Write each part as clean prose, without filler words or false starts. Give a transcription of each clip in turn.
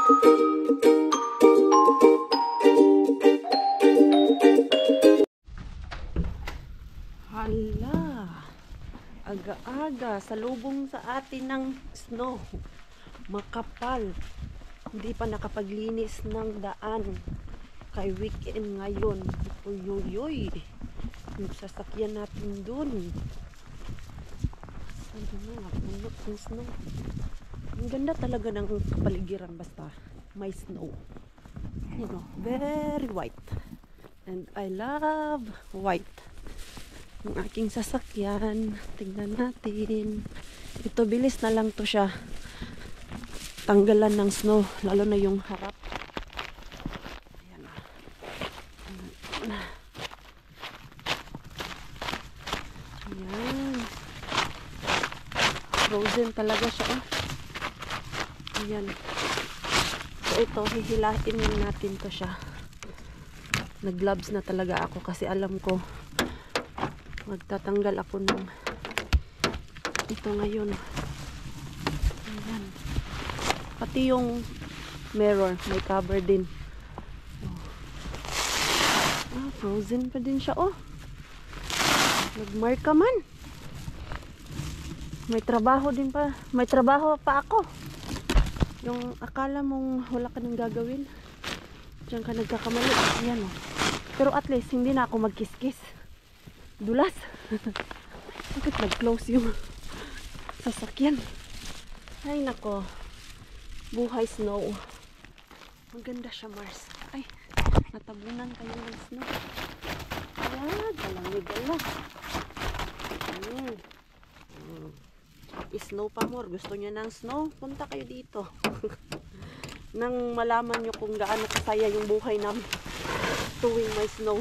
Hala, aga-aga, salubong sa atin ng snow. Makapal. Hindi pa nakapaglinis ng daan. Kay weekend ngayon. Uyuyuy. Yung sasakyan natin dun. Ano na, puno ng snow. Ang ganda talaga ng kapaligiran basta may snow. You know, very white. And I love white. Ang aking sasakyan, tingnan natin. Ito, bilis na lang to siya tanggalan ng snow, lalo na yung harap. Ayan. Ayan. Frozen talaga siya. Ayan. So ito, hihilatin natin to siya. Nag-gloves na talaga ako kasi alam ko magtatanggal ako ng ito ngayon. Ayan. Pati yung mirror may cover din. Frozen pa din siya. Nagmarka man. May trabaho din pa. May trabaho pa ako. Yung akala mong wala ka nang gagawin, diyan ka nagkakamali. Ayan Pero at least hindi na ako magkiskis. Dulas. Bakit nag-close yung sasakyan? Ay nako. Buhay snow. Maganda siya, Mars. Ay, natabunan kayo ng snow. Ayan, galamig-ala. Snow pa more. Gusto niya ng snow? Punta kayo dito. Nang malaman nyo kung gaano kasaya yung buhay namin tuwing may snow.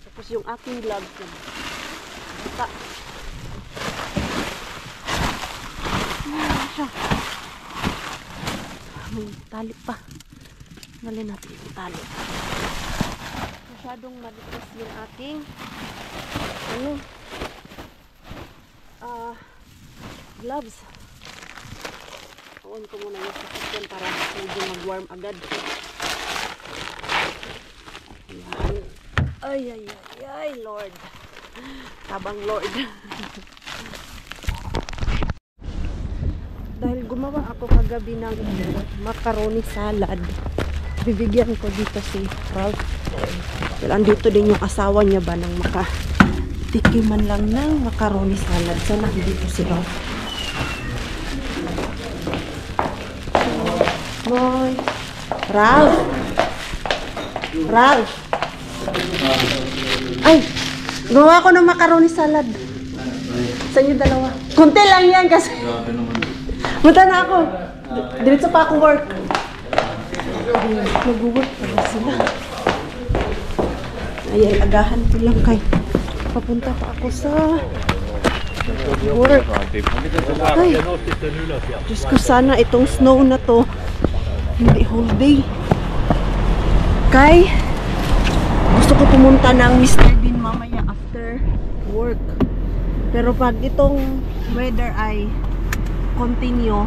Tapos yung aking gloves na bata. Siya. May tali pa. Dali natin yung tali. Masyadong malipas yung aking gloves. On ko muna yung sasakyan para medyo mag-warm agad. Ayan. Ay, Lord. Tabang Lord. Dahil gumawa ako kagabi ng macaroni salad, bibigyan ko dito si Ralph. Well, andito din yung asawa niya ba nang makatikiman lang ng macaroni salad. Sana dito si Ralph. Boy. Ralph. Ay, gawa ko ng macaroni salad. Sa inyo dalawa. Kunti lang yan kasi. Punta na ako. Diretso pa ako work. Mag-work pa sila. Ayan, agahan ko lang kay. Papunta pa ako sa work. Ay, Diyos ko, sana itong snow na to hindi whole day. Kay gusto ko pumunta ng Mr. Bean mamaya after work. Pero pag itong weather ay continue,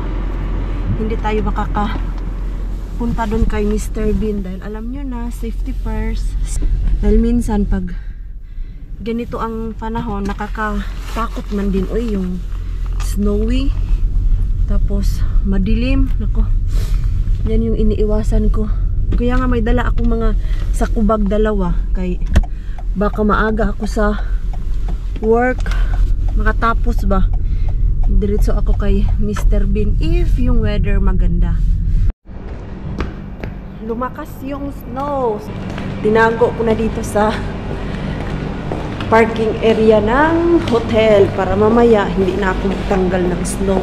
hindi tayo makakapunta doon kay Mr. Bean dahil alam nyo na, safety first. Dahil minsan pag ganito ang panahon, nakakatakot man din yung snowy, tapos madilim. Nako, yan yung iniiwasan ko. Kaya nga may dala akong mga sakubag dalawa kay baka maaga ako sa work, makatapos ba diretso ako kay Mr. Bean if yung weather maganda. Lumakas yung snow. Tinago ko na dito sa parking area ng hotel para mamaya hindi na ako magtanggal ng snow.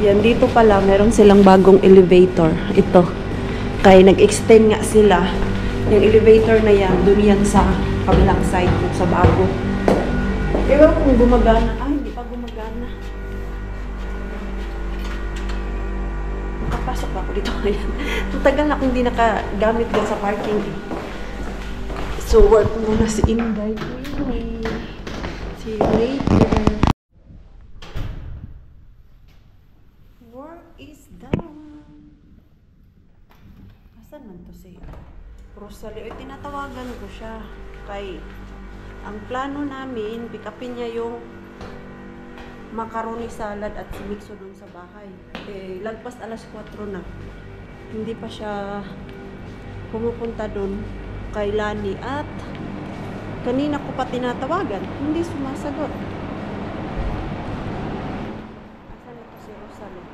Yan, dito pala meron silang bagong elevator. Ito, kaya nag-extend nga sila. Yung elevator na yan, dun yan sa kabilang side, sa bago. Ewan kung gumagana. Hindi pa gumagana. Makapasok ba ako dito ngayon? Tutagal na akong hindi nakagamit dyan sa parking. So, work muna si Inday. See you later. Rosalie, tinatawagan ko siya. Kay, ang plano namin, pick upin niya yung macaroni salad at si Mitso dun sa bahay. Lagpas alas 4 na. Hindi pa siya pumupunta dun kay Lani at kanina ko pa tinatawagan, hindi sumasagot. Asan ito si Rosalie?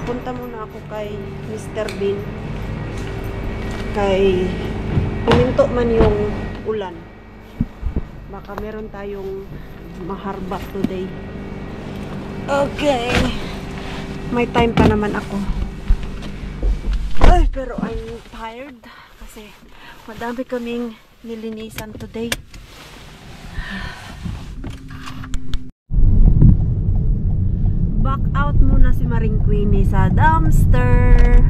Punta muna ako kay Mr. Bean. Kay puminto man yung ulan. Baka meron tayong maharbak today. Okay. May time pa naman ako. Ay, pero I'm tired kasi madami kaming nilinisan today. Back out muna si Maring Queenie sa dumpster.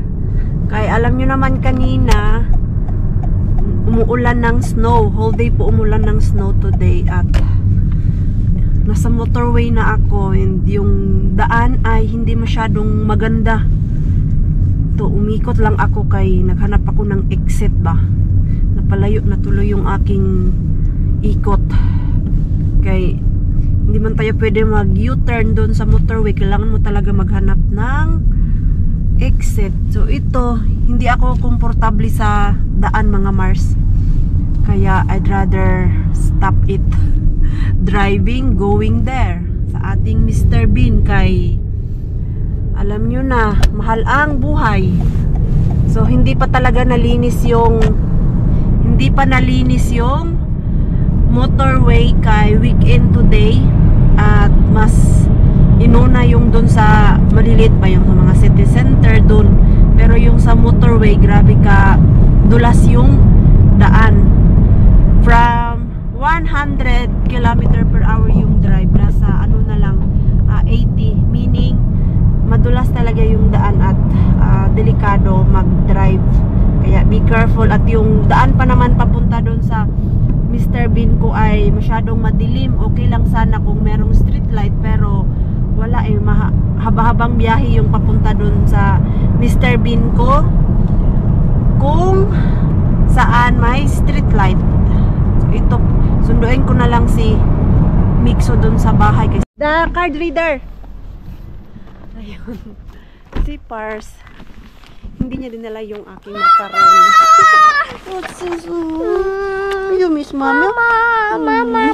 Kaya alam nyo naman kanina, umuulan ng snow. Whole day po umulan ng snow today at nasa motorway na ako and yung daan ay hindi masyadong maganda. Umikot lang ako kay naghanap ako ng exit ba. Napalayo na tuloy yung aking ikot. Kay hindi man tayo pwede mag U-turn doon sa motorway. Kailangan mo talaga maghanap ng exit. So ito, hindi ako komportable sa daan mga Mars. Kaya I'd rather stop it. Driving, going there. Sa ating Mr. Bean kay alam nyo na, mahal ang buhay. So, hindi pa talaga nalinis yung motorway kay weekend today. At mas inuna yung dun sa maliliit pa yung sa mga city center dun. Pero yung sa motorway, grabe ka dulas yung daan. From 100 km/h yung drive, nasa ano na lang, 80. Meaning, madulas talaga yung daan at delikado mag-drive. Kaya be careful. At yung daan pa naman papunta doon sa Mr. Bean ko ay masyadong madilim. Okay lang sana kung merong street light pero wala eh. Haba-habang biyahe yung papunta doon sa Mr. Bean ko kung saan may street light. So ito, sunduin ko na lang si Mixo doon sa bahay. The card reader. Ayun. Si Pars, hindi niya dinala yung aking macaroni. What's this? You miss Mama? Mama.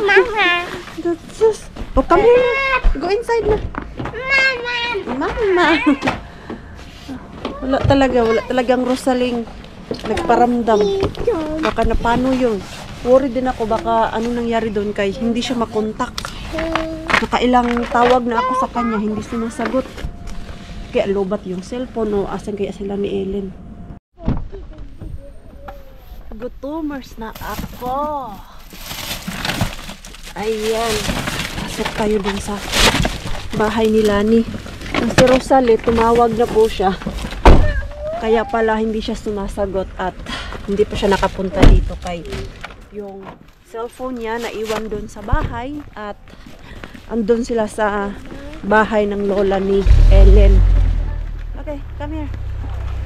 That's just... Oh, come here. Go inside na. Mama. Wala talagang Rosaling nagparamdam. Baka napano yun. Worried din ako baka ano nangyari doon kay hindi siya makontak. Nakailang tawag na ako sa kanya, hindi sumasagot. Kaya lobat yung cellphone o asan kaya sila ni Ellen. Gutomers na ako. Ayan. Pasok tayo dun sa bahay ni Lani. Si Rosalie, tumawag na po siya. Kaya pala hindi siya sumasagot at hindi pa siya nakapunta dito kay yung cellphone niya naiwan dun sa bahay at andun sila sa bahay ng lola ni Ellen. Okay, come here.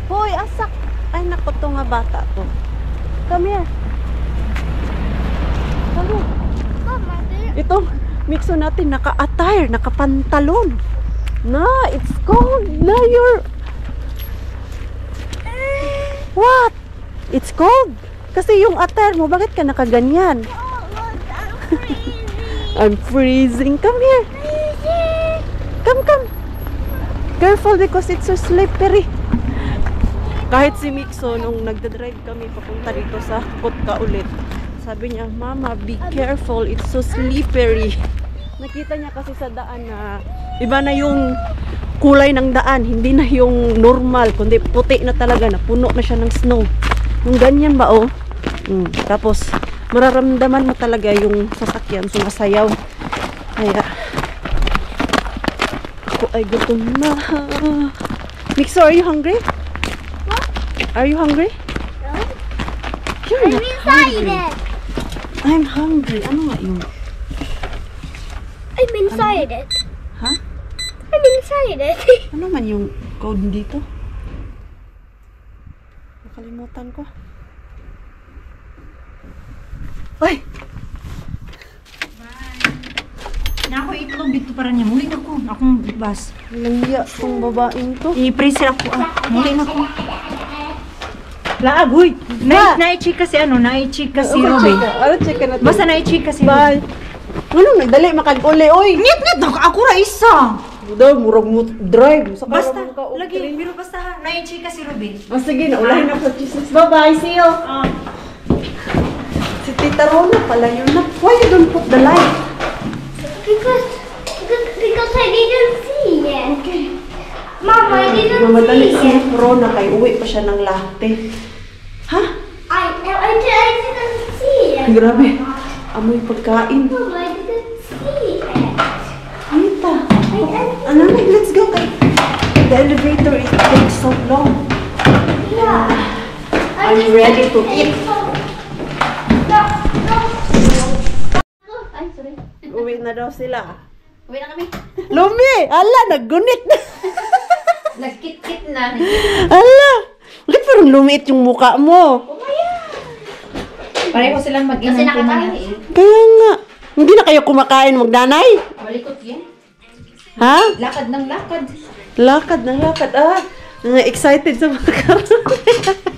Hoy, asak. Ay, naku, to nga bata to. Come here. Come here. Ito, Mixo natin, naka-attire, naka-pantalon. Na, it's cold. Na, you're... What? It's cold? Kasi yung attire mo, bakit ka nakaganyan? I'm freezing. Come here. Come. Careful because it's so slippery. Kahit si Mixo, nung nagdadrive kami papunta dito sa Putka ulit, sabi niya, Mama, be careful. It's so slippery. Nakita niya kasi sa daan na iba na yung kulay ng daan. Hindi na yung normal, kundi puti na talaga. Napuno na siya ng snow. Yung ganyan ba, oh? Tapos, mararamdaman mo talaga yung sasakyan sumasayaw. Kaya, ako ay gutom na. Mixo, are you hungry? What? Are you hungry? No. You're I'm not inside hungry. it. I'm hungry. Ano nga yun? I'm inside it. Ha? I'm inside it. Ano man yung code dito? Nakalimutan ko. Ay! Na ako itlog dito para niya. Muli na ko. Akong bas. Langya tong babaeng to. I-freezer ako. Muli na ko. Laag, huy. Na-i-chika si ano, na-i-chika si Ruby. Ano, chika na to? Basta na-i-chika si Bye. Ruby. Ano, nagdali, makag-uli, oy! Ngit-ngit na ako ra isa. Daw, murag mo drive. Saka Basta, naman ka, lagi, okay. pero basta na-i-chika si Ruby. Sige, naulahin na sa chismis. Bye-bye, see you! Si Tita Rona pala yun na. Why you don't put the light? Because I didn't see it. Okay. Mama, I didn't Mamadali see si it. Rona kay uwi pa siya ng latte. Ha? I didn't see it. Grabe. Amoy pagkain. Mama, I didn't see it. Tita. Ano, let's go kay... The elevator, it takes so long. Yeah. I'm ready to eat. Ay, sorry. Uwi na daw sila. Uwi na kami. Lumi! Ala, naggunit na. Nagkit-kit na. Ala! Bakit parang lumiit yung mukha mo? Pareho silang mag-inang Kasi nakakain. Kaya nga. Hindi na kayo kumakain, magdanay? Malikot yan. Ha? Lakad ng lakad. Lakad na lakad. Ah, excited sa mga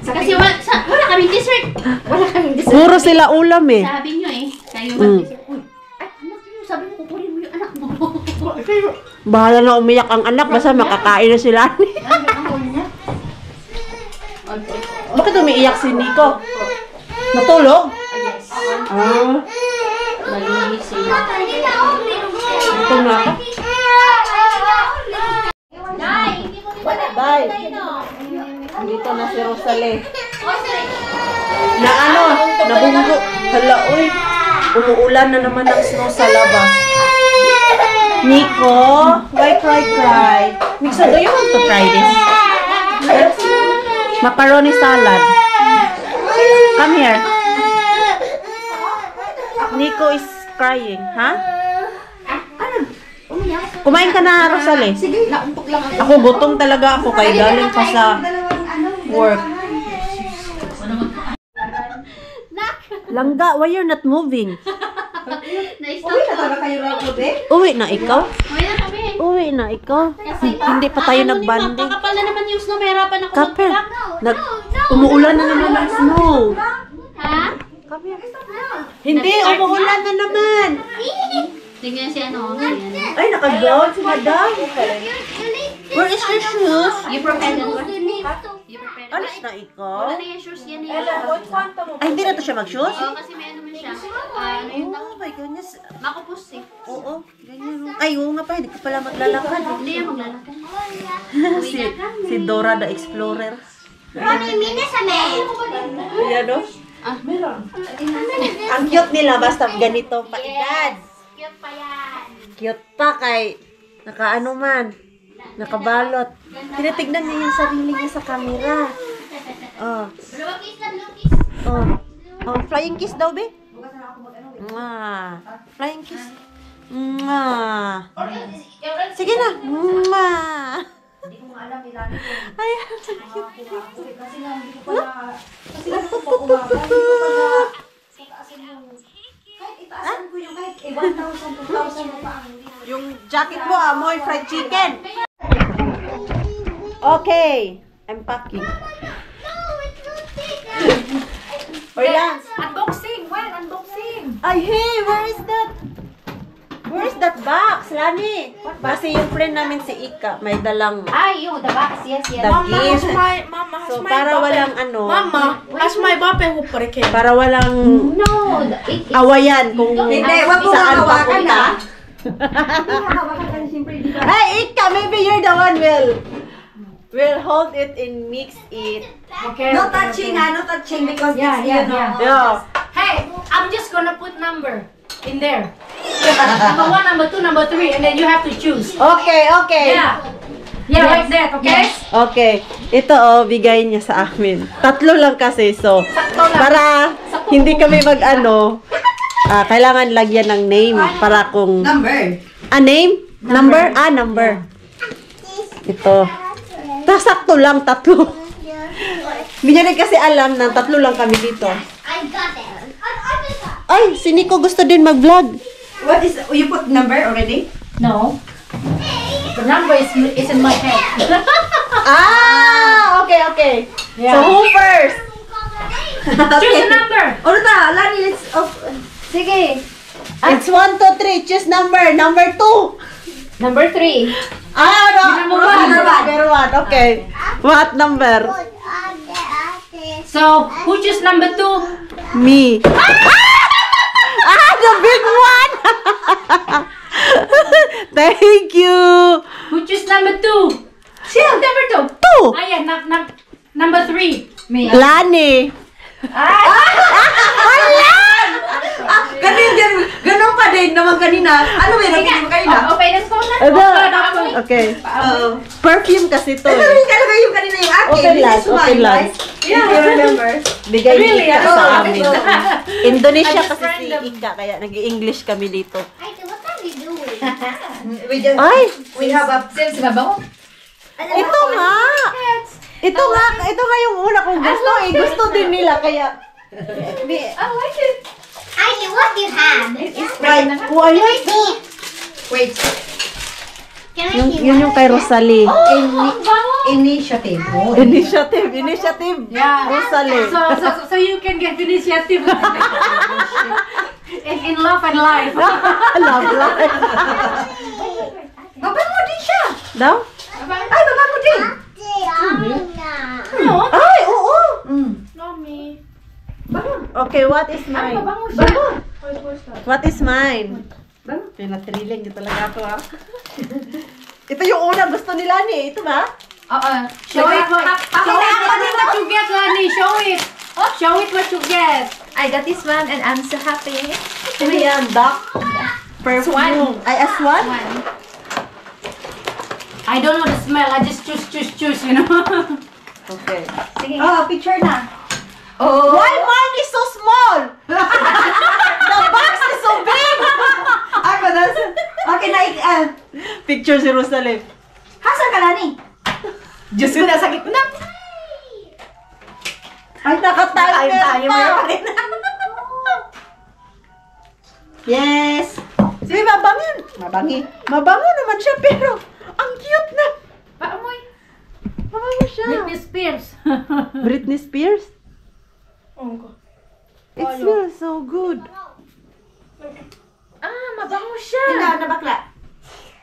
Kasi wala kaming dessert. Wala kaming dessert. Puro sila ulam eh. Sabi nyo eh. Kayo mag-dessert. Uy, ay, anak nyo. Sabi mo, kukunin mo yung anak mo. Bahala na umiyak ang anak, basta makakain na sila. Bakit umiiyak si Nico? Natulog? Yes. Ah, Malinising. ito na ako. Bye. Dito na si Rosalie. Na ano, nabunggo. Hala, uy. Umuulan na naman ng snow sa labas. Nico, why cry? Mixo, do you want to try this? Macaroni salad. Come here. Nico is crying, ha? Kumain ka na, Rosalie. Sige, naumpok lang ako. Ako, gutom talaga ako kay galing pa sa work. Langga, why you're not moving? Na-stop na. Uwi na ikaw? Uwi na kami. Uwi na ikaw? Hindi pa tayo nagbanding. Kakapal na naman yung snow. Mahirapan ako Kapel, magpilak. umuulan na naman ng snow. Ha? Hindi, umuulan na naman. Tingnan si ano. Ay, naka-gown si Madam. Where is your shoes? You prepared that one? You prepared that Alis na ikaw? Wala na yung shoes yan eh. Ay, hindi na to siya mag-shoes? Oo, kasi may ano man siya. Ano yung Oh my goodness. makupos eh. Oo, ganyan. Ay, oo nga pa, hindi ka pala maglalakad. Hindi yan maglalakad. si Dora the Explorer. Ano yung minis sa men? Ayan o. Ang cute nila, basta ganito pa edad. Cute pa yan. Cute pa kay nakaano man, nakabalot. Tinitignan niya yung sarili niya sa camera. Oh. Lukis na lukis. Oh. Oh, flying kiss daw, be? Mwah. Flying kiss. Mwah. Sige na. Mwah. Ay, yung jacket mo, amoy fried chicken. Okay, I'm packing. Or lang. Unboxing! When? Unboxing! Ay, hey, where is that? Where is that box, Lani? Kasi yung friend namin si Ika, may dalang Ay, yung the box. Yes, yes. the gift. Mama, So, para walang ano, as my bape who parike. para walang No. awayan kung wag mo saan hawakan, papunta. Hey, Ika, maybe you're the one will hold it and mix it. Okay. No touching, no touching because it's, you know. Yeah. Hey, I'm just gonna put number in there. Number 1, number 2, number 3, and then you have to choose. Okay, okay. Yeah. Yeah, like that, okay? Okay. Ito bigay niya sa amin. 3 lang kasi, so para hindi kami mag-ano, kailangan lagyan ng name para kung Number. name? Number? Number. Ito. Sakto lang, 3. Hindi niya rin kasi alam na 3 lang kami dito. I got it. I got Ay, si Nico gusto din mag-vlog. What is, you put number already? No. The number is in my head. Okay. Yeah. So, who first? Choose a number. Ano ta? Lani, let's off. Sige. It's 1, 2, 3. Choose number. Number 2. Number 3. No. Number one. Number 1. Okay. What number? So, who choose number 2? Me. The big one. Thank you. Who choose number 2? Siya. Number 2. 2. Ah, yeah, number 3. Me. Lani. Ganun pa din naman kanina. Ano may namin mo kanina? Okay, let's go na. Okay. Oo. Perfume kasi to. Ano yung talaga yung kanina yung akin? Okay lang, This is okay mine, lang. right? If you remember. Bigay ni Really? Ika Oh, sa amin. Indonesia I just kasi si random. Ika, kaya nag-English kami dito. What are you doing? We just, Ay! we have a, Since babaw. Ito nga! Ito nga yung una kong gusto eh. Gusto din nila, kaya... I like it. I know what you have. right. Oh, I like that. Wait. Can I see Yun yung kay Rosalie. Initiative. Oh, Initiative. Yeah. Rosalie. So you can get initiative in love and life. Love life. Babango din siya. Daw? Ay, babango din. No, Ay, oo! not me. Okay, what is mine? Babango siya. What is mine? Pinatriling niyo talaga ako, ha? Ito yung una gusto nila ni. Ito ba? Show it what you get, Lani. Show it. Show it what you get. I got this one and I'm so happy. Ano yan? Duck? Perfume. Ay, aswan? I don't know the smell. I just choose, you know. Okay. Oh, picture na. Why mine is so small? The box is so big! Ako, that's, okay na, Picture si Rosalie. hasan ka Lani? Diyos ko, nasa gitna. Ay, nakatimer pa. Yes. Sige, mabangin. Mabango naman siya, pero ang cute na. Paamoy. Mabango siya. Britney Spears. Britney Spears? It smells so good. Mabango siya. Tingnan na bakla.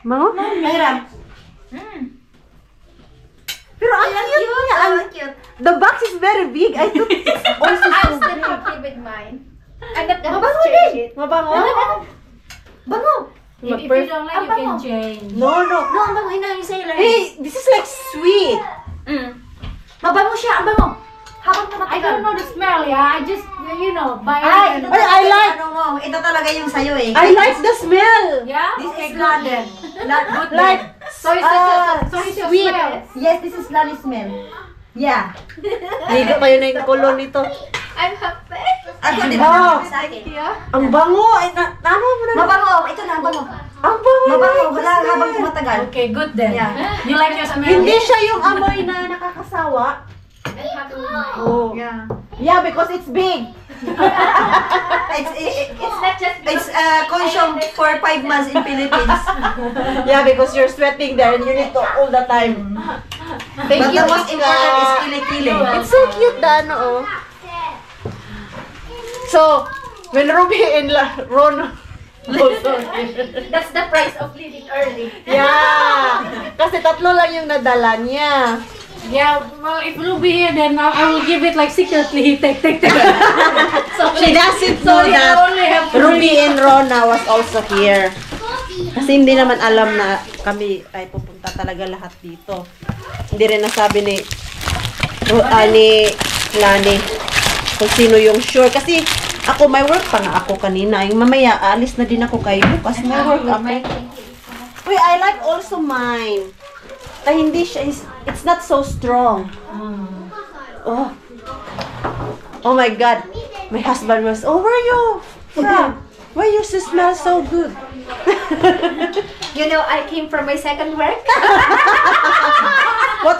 Mango? Mayram. Pero ang cute niya. Cute. The box is very big. I thought it's also I'm so still big. happy with mine. I'm not gonna Mabango change din. it. Mabango? Bango. If you don't like, you can change. No. No, ang bango na yung sa'yo lang. Hey, this is like sweet. Mabango siya, ang bango. Habang I don't know the smell, yeah. I just, buy Ay, it. ito Ay, I talaga like- yung ano mo. Ito talaga yung sayo eh. I like the smell. Yeah? This Okay, is good Lani. then. Good Like, So it's your sweet. smell. Yes, this is Lani smell. Yeah. Ligo kayo na yung kulon nito. I'm happy. Ako din. Oh. Excited. Ang bango. Ay, ano mo na? Mabango. Ito na, ang bango. Ang bango. Mabango. I like Wala the habang smell. tumatagal. Okay, good then. Yeah. You like your smell? Hindi siya yung amoy na nakakasawa. I'm happy with mine. Oh. Yeah. Yeah, because it's big. It's not just It's consumed for 5 months in Philippines. Yeah, because you're sweating there and you need to all the time. Thank But you, the most Ika. important is kilikili. It's so cute, Dano. Oh. So, when Ruby and Ron... Oh, sorry. that's the price of leaving early. Yeah. Kasi tatlo lang yung nadala niya. Yeah, well, if Ruby here, then I will give it like secretly. Take. So She doesn't know I that only have Ruby and Rona was also here. Kasi hindi naman alam na kami ay pupunta talaga lahat dito. Hindi rin nasabi ni Lani kung sino yung sure. Kasi ako, may work pa nga ako kanina. Yung mamaya, alis na din ako kayo. Kasi may work ako. Uy, I like also mine. Na hindi siya, it's not so strong. Oh. Oh my God. My husband was, oh, where are you from? Why you smell so good? You know, I came from my second work. What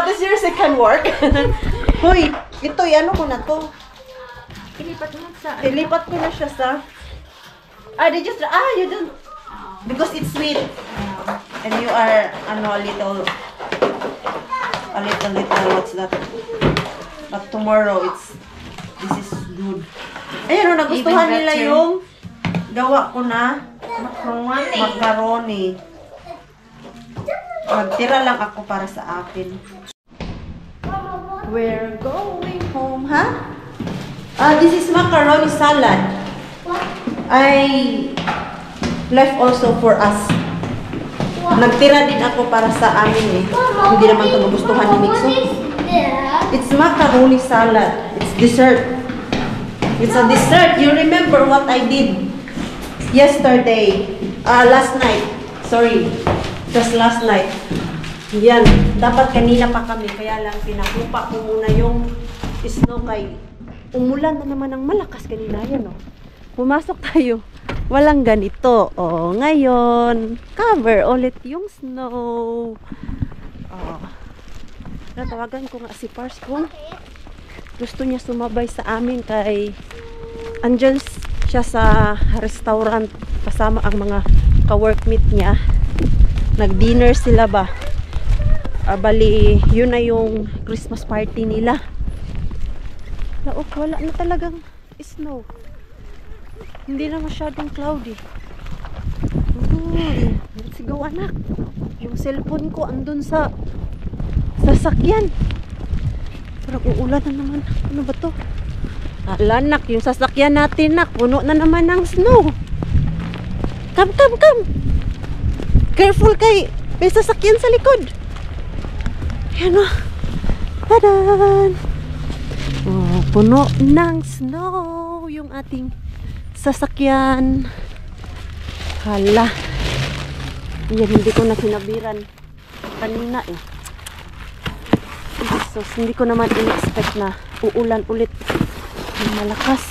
is your second work? Hoy, ito, ano ko na to? Ilipat mo sa... Ilipat ko na siya sa... they just... you don't... Because it's sweet. And you are, a little, what's that? But tomorrow, this is good. Ayun, nagustuhan nila yung gawa ko na macaroni. Magtira lang ako para sa akin. We're going home, ha? This is macaroni salad. I left also for us. Nagtira din ako para sa amin eh. Hindi naman ito magustuhan ni Mixo. It's macaroni salad. It's dessert. It's a dessert. You remember what I did yesterday? Last night. Sorry. Just last night. Yan. Dapat kanina pa kami. Kaya lang pinakupa ko muna yung snow kay umulan na naman ng malakas kanina. Yan o. Pumasok tayo. Walang ganito. Ngayon, cover ulit yung snow. Natawagan ko nga si Pars kung gusto niya sumabay sa amin kay andyan siya sa restaurant kasama ang mga ka-workmate niya. Nag-dinner sila ba? Bali, yun na yung Christmas party nila. Wala na talagang snow. Hindi na masyadong cloudy. Let's go, anak. Yung cellphone ko andun sa sasakyan. Parang uulan na naman. Ano ba to? Nak, yung sasakyan natin, nak. Puno na naman ng snow. Come. Careful kay may sasakyan sa likod. Yan o. Tadan! Puno ng snow yung ating sasakyan. Hala. Yan, hindi ko na sinabiran kanina eh. So, hindi ko naman in-expect na uulan ulit ng malakas.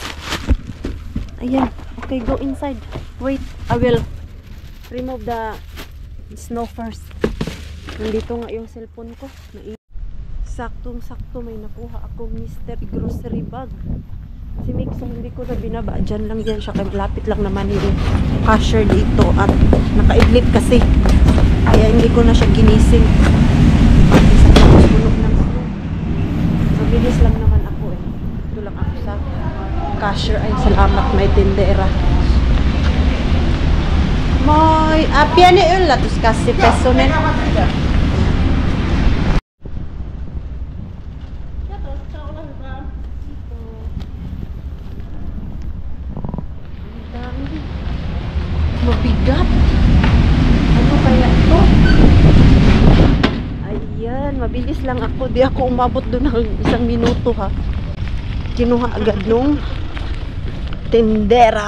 Ayan. Okay, go inside. Wait, I will remove the snow first. Nandito nga yung cellphone ko. Saktong-sakto may nakuha akong Mr. Grocery bag. Si Mixo hindi ko na binaba. Diyan lang yan siya. Kaya malapit lang naman yung cashier dito. At nakaidlip kasi. Kaya hindi ko na siya ginising. Isa tapos puno ng snow. Mabilis lang naman ako eh. Ito lang ako sa cashier. Ay, salamat may tindera. Moy, apia ni ulat. Tapos kasi peso nen. Mabigat. Ano kaya ito? Ayan, mabilis lang ako. Di ako umabot doon ng 1 minuto ha. Kinuha agad nung tindera.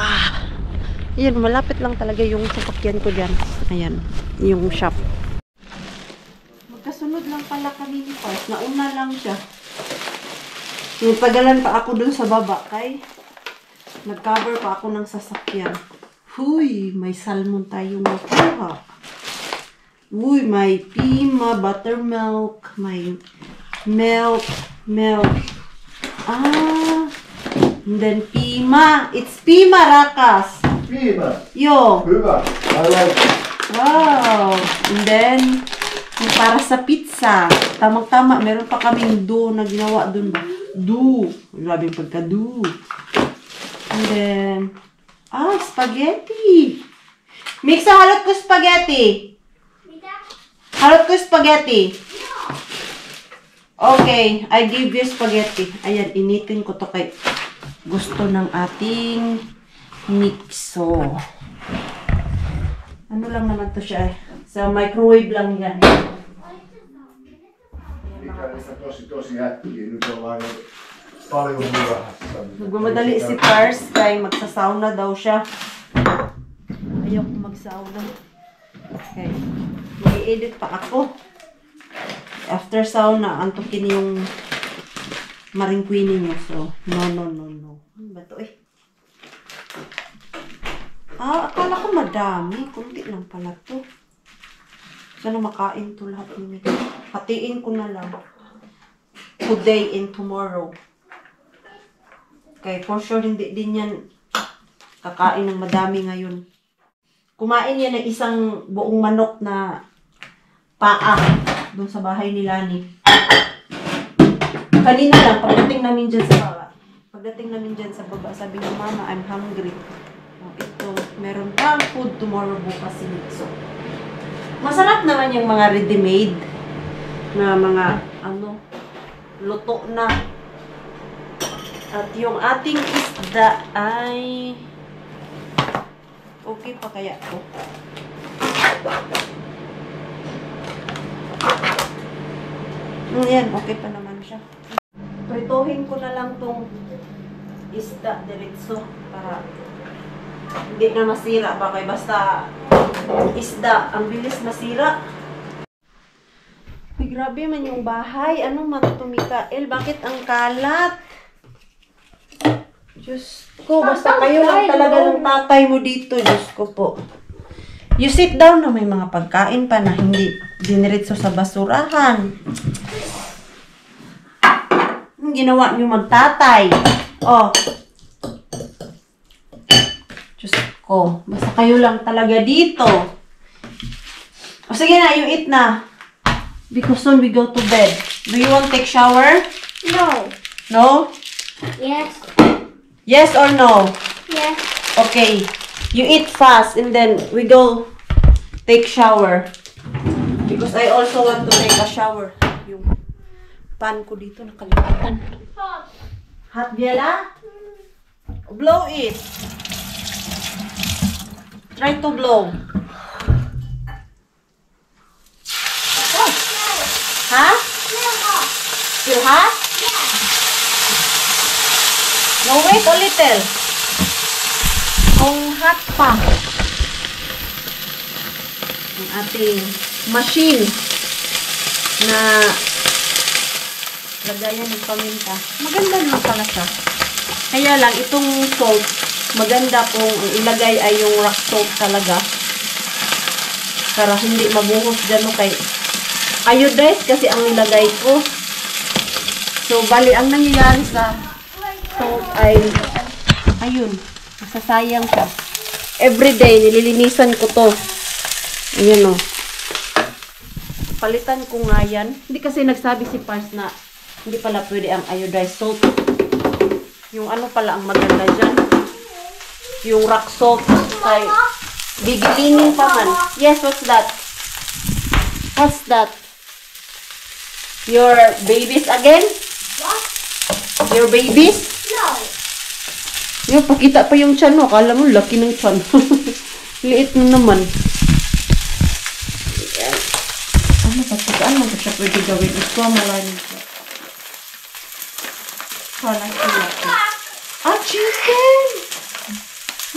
Ayan, malapit lang talaga yung sasakyan ko dyan. Ayan, yung shop. Magkasunod lang pala kami ni Pars. Nauna lang siya. Nagpagalan pa ako doon sa baba kay nag-cover pa ako ng sasakyan. Huy, may salmon tayong nakuha. Uy, may pima, buttermilk, may milk. And then pima. It's pima, Rakas. Pima? Yo. Hyvä. I like it. Wow. And then, yung para sa pizza. Tamang-tama, meron pa kaming dough na ginawa dun ba? Dough. Grabe yung pagka-dough. And then, spaghetti. Mixa, halot ko spaghetti. Halot ko spaghetti. Okay, I give you spaghetti. Ayan, initin ko to kay gusto ng ating Mixo. Ano lang naman to siya eh. Sa microwave lang yan. Ikävistä tosi äkkiä. Nyt ollaan jo paljon myöhässä. Nagmamadali si Pars kay magsasauna daw siya. Ayaw ko magsauna. Okay. Mag-i-edit pa ako. After sauna, antukin yung maringkwini niyo. So, no. Ano ba ito eh? Akala ko madami. Kunti lang pala to. Sana makain to lahat ni Mixo. Hatiin ko na lang. Today and tomorrow. Kaya for sure, hindi din yan kakain ng madami ngayon. Kumain yan ng isang buong manok na paa doon sa bahay ni Lani. Kanina lang, pagdating namin dyan sa baba, sabi niya, Mama, I'm hungry. Oh, ito, meron pang food tomorrow bukas si Mitso. Masarap naman yung mga ready-made na mga, luto na. At yung ating isda ay okay pa kaya to? Yan, okay pa naman siya. Prituhin ko na lang tong isda diretso para hindi na masira. Bakit basta isda, ang bilis masira. Ay, grabe man yung bahay. Anong matutumikael? Bakit ang kalat? Diyos ko, basta kayo lang talaga ng tatay mo dito. Diyos ko po. You sit down na may mga pagkain pa na hindi diniritso sa basurahan. Ang ginawa niyo magtatay. Oh. Diyos ko, basta kayo lang talaga dito. O sige na, you eat na. Because soon we go to bed. Do you want to take shower? No. No? Yes. Yes or no? Yes. Okay. You eat fast and then we go take shower. Because I also want to take a shower. Yung pan ko dito nakalimutan. Hot Biela? Blow it. Try to blow. Oh. Huh? Still hot? No, wait a little. Kung hot pa. Ang ating machine na lagayan ng paminta. Maganda naman pala siya. Kaya lang, itong salt, maganda kung ilagay ay yung rock salt talaga. Para hindi mabuhos dyan o kay iodized kasi ang nilagay ko. So, bali, ang nangyayari sa salt ay, ayun, masasayang siya. Everyday, nililinisan ko to. Ayun o. Palitan ko nga yan. Hindi kasi nagsabi si Pars na hindi pala pwede ang iodized salt. Yung ano pala ang maganda dyan. Yung rock salt. Ay, gigilinin pa man. Yes, what's that? What's that? Your babies again? What? Your babies? No. Yung pakita pa yung tiyan mo. Akala mo laki ng tiyan. Liit mo naman. Ayan. Ano ba? Saan mo ba siya pwede gawin? Ito ang malalim siya. Hanay ko natin. Ah, chicken!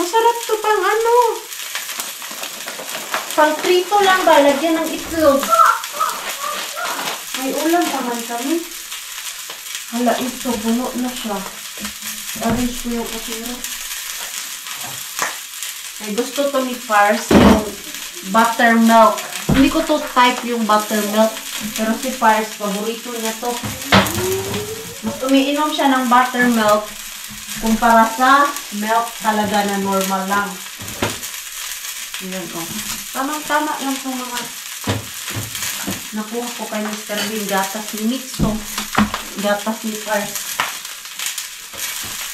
Masarap to pang ano. Pang prito lang ba? Lagyan ng itlog. May ulam pa man kami. Hala, ito. Puno na siya. Arrange ko yung kasira. Ay, gusto to ni Pars yung buttermilk. Hindi ko to type yung buttermilk. Pero si Pars, paborito niya to. Mas umiinom siya ng buttermilk kumpara sa milk talaga na normal lang. Ayan o. Tamang-tama lang itong mga nakuha ko kay Mr. Bean. Gatas ni Mitso. Gatas ni Pars.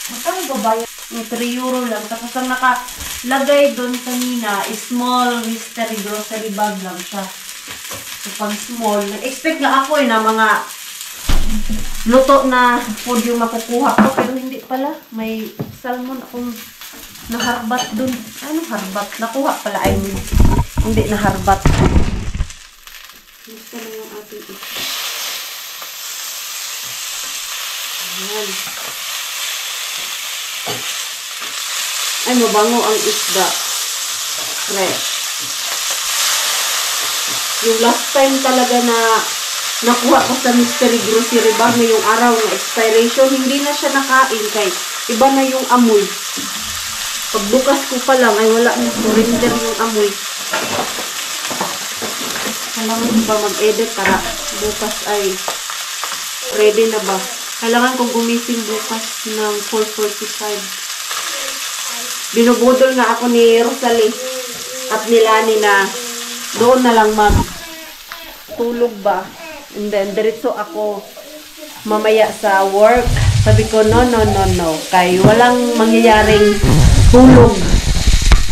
Magkano ba bayan? 3 euro lang. Tapos ang nakalagay doon kanina, small mystery grocery bag lang siya. So pag small, nag-expect nga ako na mga luto na food yung makukuha ko. Pero hindi pala. May salmon akong naharbat doon. Ano harbat? Nakuha pala. I mean, hindi naharbat. Gusto na yung ating ito. Ayan. Ay, mabango ang isda. Fresh. Yung last time talaga na nakuha ko sa mystery grocery bag ngayong araw ng expiration, hindi na siya nakain kay iba na yung amoy. Pagbukas ko pa lang ay wala na surrender yung amoy. Kailangan ba mag-edit para bukas ay ready na ba? Kailangan kong gumising bukas ng 4:45. Binubudol nga ako ni Rosalie at ni Lani na doon na lang tulog ba. And then, diretso ako mamaya sa work. Sabi ko, no. Kay walang mangyayaring tulog.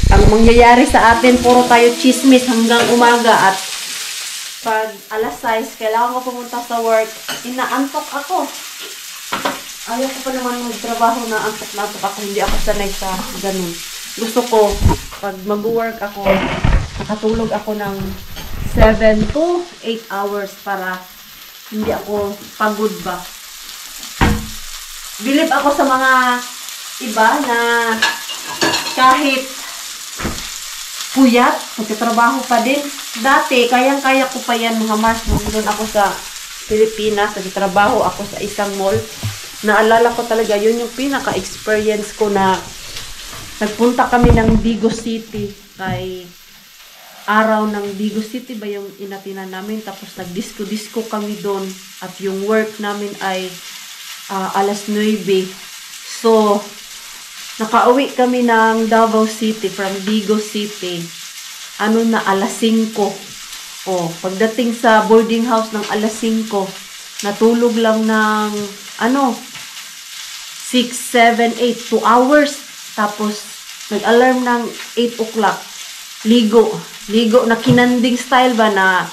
Ang mangyayari sa atin, puro tayo chismis hanggang umaga. At pag alas 6, kailangan ko pumunta sa work, inaantok ako. Ayaw ko pa naman magtrabaho na antok ako. Hindi ako sanay sa ganun. Gusto ko, pag mag-work ako, nakatulog ako ng 7 to 8 hours para hindi ako pagod ba. Bilib ako sa mga iba na kahit puyat, magkatrabaho pa din. Dati, kayang-kaya ko pa yan mga Mars. Nandun ako sa Pilipinas, nagtrabaho ako sa isang mall. Naalala ko talaga, yun yung pinaka-experience ko na nagpunta kami ng Digo City. Kay araw ng Digo City ba yung inatinan namin. Tapos nag-disco-disco kami doon. At yung work namin ay alas 9. So, nakauwi kami ng Davao City from Digo City. Alas 5. Pagdating sa boarding house ng alas 5, natulog lang ng 6, 7, 8, 2 hours. Tapos, nag-alarm ng 8 o'clock. Ligo na kinanding style ba na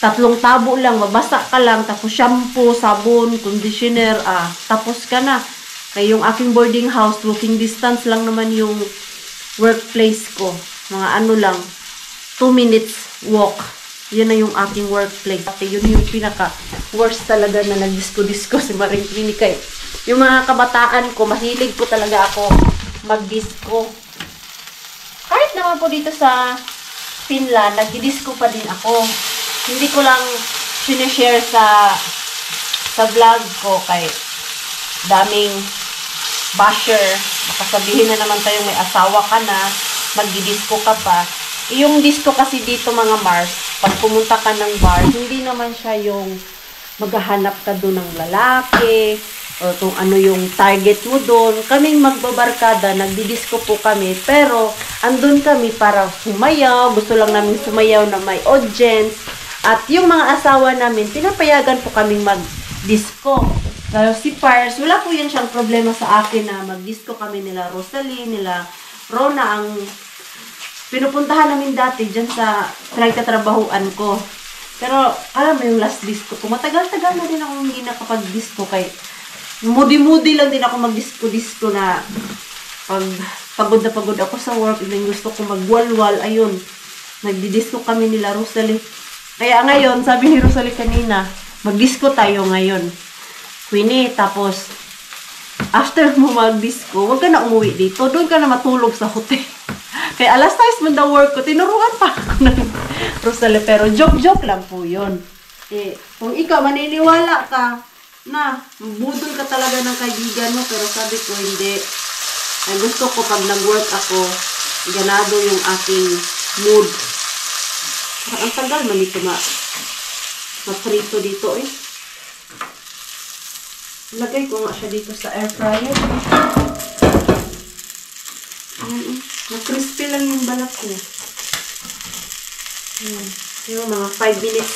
3 tabo lang, mabasa ka lang, tapos shampoo, sabon, conditioner, tapos ka na. Kaya yung aking boarding house, walking distance lang naman yung workplace ko. Mga lang, 2 minutes walk. Yun na yung aking workplace. At yun yung pinaka-worst talaga na nag-disco-disco si Maring Clinica. Yung mga kabataan ko, mahilig po talaga ako mag-disco. Kahit naman po dito sa Finland, nag-disco pa din ako. Hindi ko lang sinishare sa vlog ko kay daming basher. Baka sabihin na naman tayong may asawa ka na, mag-disco ka pa. Yung disco kasi dito mga Mars, pag pumunta ka ng bar, hindi naman siya yung maghahanap ka doon ng lalaki, o kung ano yung target mo doon. Kaming magbabarkada, nagdi-disco po kami, pero andun kami para sumayaw, gusto lang namin sumayaw na may audience. At yung mga asawa namin, pinapayagan po kaming mag-disco. Pero si Pars, wala po yan siyang problema sa akin na mag-disco kami nila Rosalie, nila Rona. Ang pinupuntahan namin dati dyan sa pinagtatrabahuan ko. Pero alam mo yung last disco ko, matagal-tagal na din ako hindi nakapag-disco kay moody-moody lang din ako mag-disco-disco na pag pagod na pagod ako sa work, and gusto ko magwalwal, ayun, nagdi-disco kami nila Rosalie. Kaya ngayon, sabi ni Rosalie kanina, mag-disco tayo ngayon. Queenie, tapos, after mo mag-disco, huwag ka na umuwi dito. Doon ka na matulog sa hotel. Kaya alas 6 man daw work ko, tinuruan pa ako ng Rosalie. Pero joke-joke lang po yun. Kung ikaw maniniwala ka, na, budol ka talaga ng kaibigan mo. Pero sabi ko, hindi. Ay, gusto ko pag nag-work ako, ganado yung aking mood. Ang tagal man ito ma-prito dito eh. Lagay ko nga siya dito sa air fryer. Ayan eh. Na-crispy lang yung balat niya. Ayan. Yung mga 5 minutes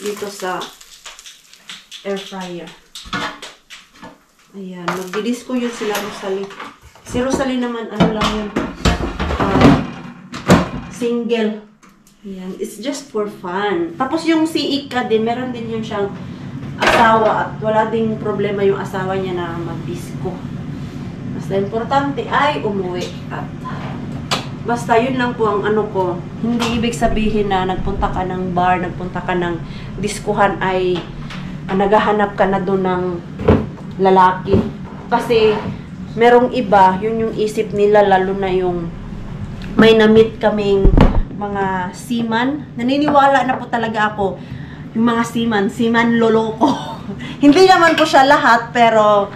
dito sa air fryer. Ayan. Magdidisco yun sila Rosalie. Si Rosalie naman, ano lang yun? Single. Ayan. It's just for fun. Tapos yung si Ika din, meron din yung siyang asawa at wala ding problema yung asawa niya na mag-disco. Basta importante ay umuwi. At basta yun lang po ang ano ko. Hindi ibig sabihin na nagpunta ka ng bar, nagpunta ka ng diskuhan ay naghahanap ka na doon ng lalaki. Kasi merong iba, yun yung isip nila, lalo na yung may na-meet kaming mga seaman. Naniniwala na po talaga ako yung mga seaman loloko. Hindi naman po siya lahat, pero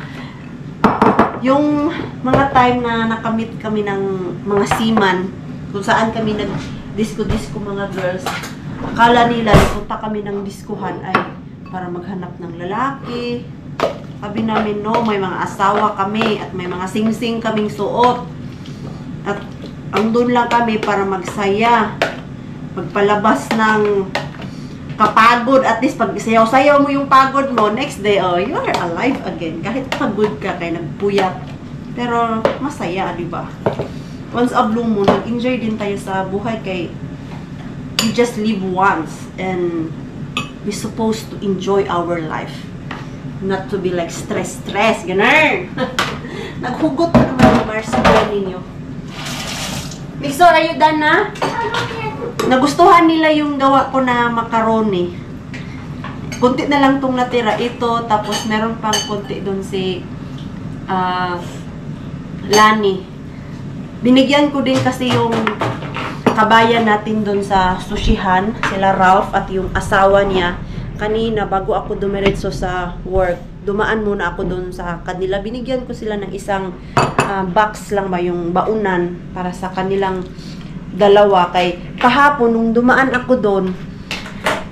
yung mga time na nakamit kami ng mga seaman, kung saan kami nag-disco-disco mga girls, akala nila punta kami ng diskuhan ay para maghanap ng lalaki. Sabi namin, no, may mga asawa kami at may mga sing-sing kaming suot. At andun lang kami para magsaya. Magpalabas ng kapagod. At least pag sayaw-sayaw mo yung pagod mo, next day, oh, you are alive again. Kahit pagod ka, kaya nagpuyat. Pero masaya, di ba? Once a blue moon, nag-enjoy din tayo sa buhay kay we just live once and we supposed to enjoy our life. Not to be like stress, ganun. Naghugot na naman yung marsupial ninyo. Mixo, are you done na? Nagustuhan nila yung gawa ko na macaroni. Kunti na lang tong natira. Ito, tapos meron pang kunti dun si Lani. Binigyan ko din kasi yung kabayan natin dun sa sushihan, sila Ralph at yung asawa niya. Kanina, bago ako dumiretso sa work, dumaan muna ako doon sa kanila. Binigyan ko sila ng isang box lang ba, yung baunan para sa kanilang dalawa. Kay kahapon, nung dumaan ako doon,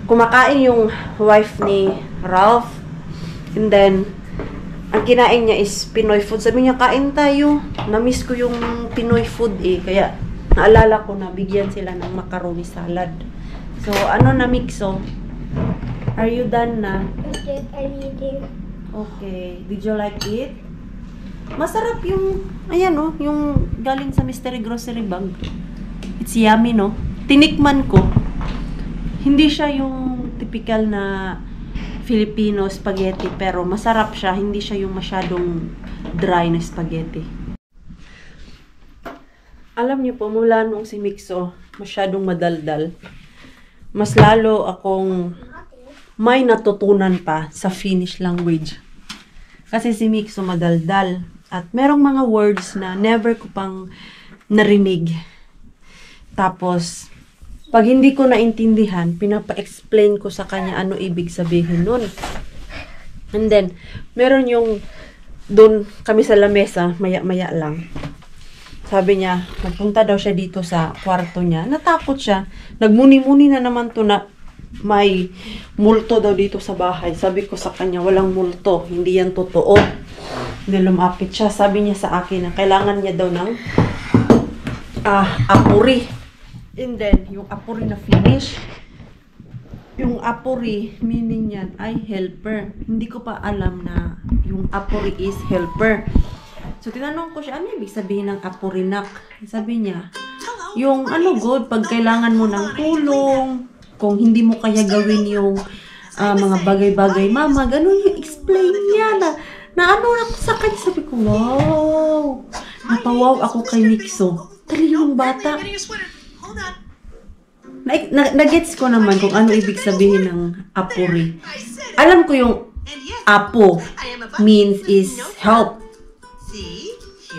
kumakain yung wife ni Ralph. And then, ang kinain niya is Pinoy food. Sabi niya, kain tayo. Namiss ko yung Pinoy food eh. Kaya, naalala ko na bigyan sila ng macaroni salad. So, ano na mixo? Are you done na? I'm eating. Okay. Did you like it? Masarap yung, ayan oh, yung galing sa mystery grocery bag. It's yummy, no? Tinikman ko. Hindi siya yung typical na Filipino spaghetti, pero masarap siya. Hindi siya yung masyadong dry na spaghetti. Alam niyo po, mula nung si Mixo, masyadong madaldal. Mas lalo akong may natutunan pa sa Finnish language. Kasi si Mixo madaldal. At merong mga words na never ko pang narinig. Tapos, pag hindi ko naintindihan, pinapa-explain ko sa kanya ano ibig sabihin nun. And then, meron yung doon kami sa lamesa, maya-maya lang. Sabi niya, nagpunta daw siya dito sa kwarto niya. Natakot siya. Nagmuni-muni na naman to na may multo daw dito sa bahay. Sabi ko sa kanya, walang multo. Hindi yan totoo. Hindi lumapit siya. Sabi niya sa akin na kailangan niya daw ng apuri. And then, yung apuri na finish. Yung apuri, meaning yan ay helper. Hindi ko pa alam na yung apuri is helper. So, tinanong ko siya, ano ibig sabihin ng apurinak? Sabi niya, yung ano good, pag kailangan mo ng tulong, kung hindi mo kaya gawin yung mga bagay-bagay, mama, ganun yung explain niya na ano ako sa kanya. Sabi ko, wow! Napawaw ako kay Mixo. Talihong bata. Nagets ko naman kung ano ibig sabihin ng apuri. Alam ko yung apo means is help.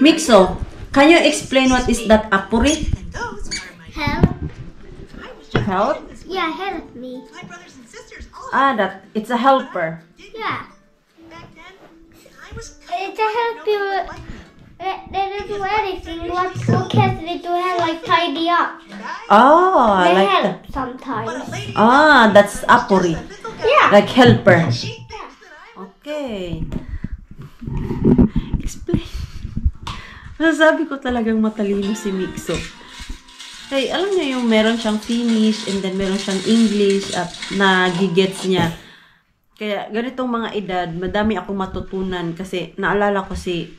Mixo, can you explain what is that apuri? Help? Help? Yeah, help me. That it's a helper. Yeah. It's a help you. They don't do anything. What can they do? Like tidy up. Oh, I They like help that. sometimes. That's apuri. Yeah. Like helper. Okay. Explain. Masasabi ko talagang matalino si Mixo. Hey, alam niyo yung meron siyang Finnish and then meron siyang English at nagigets niya. Kaya ganitong mga edad, madami akong matutunan kasi naalala ko si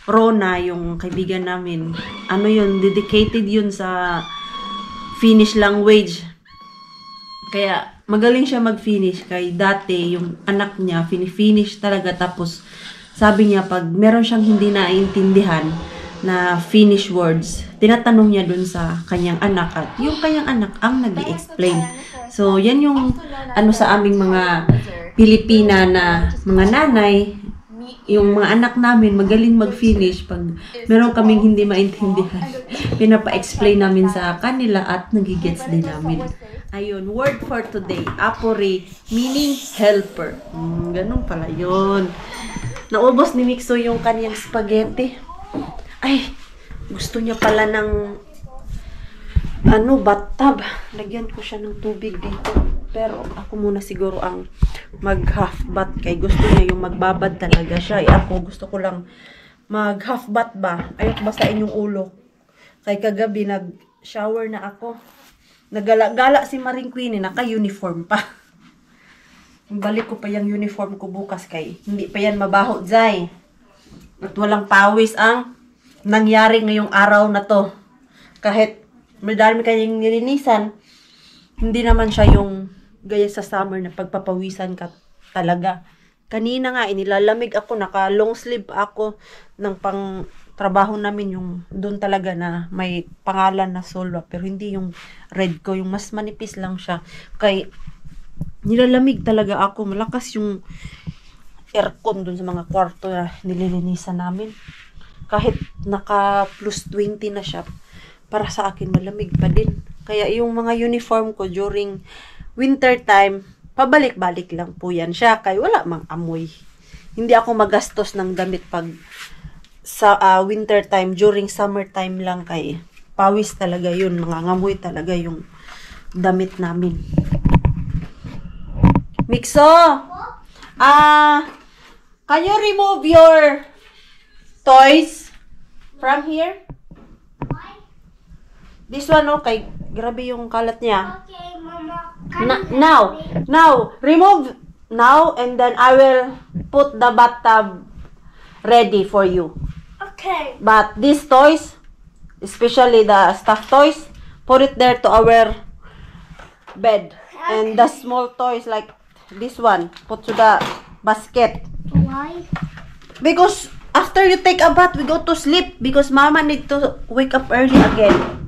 Rona, yung kaibigan namin. Ano yun, dedicated yun sa Finnish language. Kaya magaling siya mag-Finnish. Kaya dati yung anak niya, Finnish talaga. Tapos sabi niya pag meron siyang hindi naiintindihan na Finnish words, tinatanong niya dun sa kanyang anak at yung kanyang anak ang nag-i-explain. So, yan yung ano sa aming mga Pilipina na mga nanay, yung mga anak namin magaling mag-Finnish pag meron kaming hindi maintindihan. Pinapa-explain namin sa kanila at nagigets din namin. Ayun, word for today, apuri, meaning helper. Ganun pala yun. Naubos ni Mixo yung kanyang spaghetti. Ay, gusto niya pala ng bathtub. Lagyan ko siya ng tubig dito. Pero ako muna siguro ang mag half bath kay gusto niya yung magbabad talaga siya. Ako gusto ko lang mag half bath ba. Ayok basain yung ulo. Kay kagabi nag shower na ako. Nagala-gala si Maring Queenie, naka-uniform pa. Balik ko pa yung uniform ko bukas kay hindi pa yan mabaho, Zay. At walang pawis ang nangyari ngayong araw na to. Kahit madami kayong nilinisan, hindi naman siya yung gaya sa summer na pagpapawisan ka talaga. Kanina nga, inilalamig ako, naka long sleeve ako ng pang trabaho namin yung doon talaga na may pangalan na Solwa, pero hindi yung red ko, yung mas manipis lang siya. Kay nilalamig talaga ako, malakas yung aircon doon sa mga kwarto na nililinisan namin. Kahit naka plus 20 na siya, para sa akin malamig pa din. Kaya yung mga uniform ko during winter time, pabalik-balik lang po yan siya, kay wala mang amoy. Hindi ako magastos ng damit pag sa winter time, during summer time lang kay pawis talaga yun, mga ngamoy talaga yung damit namin. Mixo, can you remove your toys from here? This one, okay, grabe yung kalat niya. Okay, Mama. Now, remove now and then I will put the bathtub ready for you. Okay. But these toys, especially the stuffed toys, put it there to our bed. And the small toys like this one, put to the basket. Why? Because after you take a bath, we go to sleep because Mama need to wake up early again.